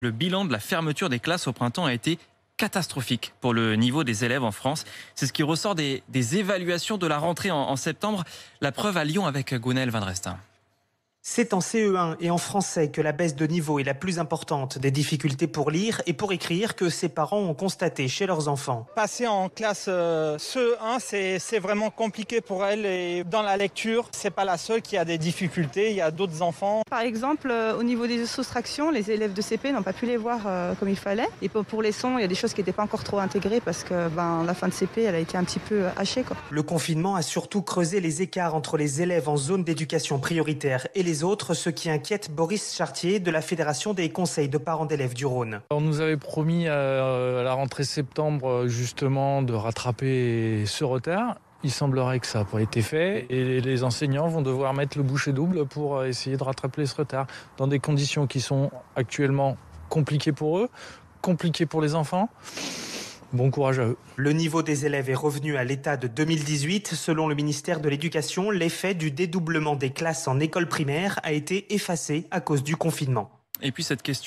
Le bilan de la fermeture des classes au printemps a été catastrophique pour le niveau des élèves en France. C'est ce qui ressort des évaluations de la rentrée en septembre. La preuve à Lyon avec Gwenaëlle Van Restin. C'est en CE1 et en français que la baisse de niveau est la plus importante. Des difficultés pour lire et pour écrire que ces parents ont constaté chez leurs enfants. Passer en classe CE1, c'est vraiment compliqué pour elle. Et dans la lecture, c'est pas la seule qui a des difficultés. Il y a d'autres enfants. Par exemple, au niveau des soustractions, les élèves de CP n'ont pas pu les voir comme il fallait. Et pour les sons, il y a des choses qui n'étaient pas encore trop intégrées parce que la fin de CP, elle a été un petit peu hachée, quoi. Le confinement a surtout creusé les écarts entre les élèves en zone d'éducation prioritaire et les autres, ce qui inquiète Boris Chartier de la Fédération des conseils de parents d'élèves du Rhône. On nous avait promis à la rentrée septembre justement de rattraper ce retard. Il semblerait que ça n'a pas été fait et les enseignants vont devoir mettre le bouchée double pour essayer de rattraper ce retard dans des conditions qui sont actuellement compliquées pour eux, compliquées pour les enfants. Bon courage à eux. Le niveau des élèves est revenu à l'état de 2018. Selon le ministère de l'Éducation, l'effet du dédoublement des classes en école primaire a été effacé à cause du confinement. Et puis cette question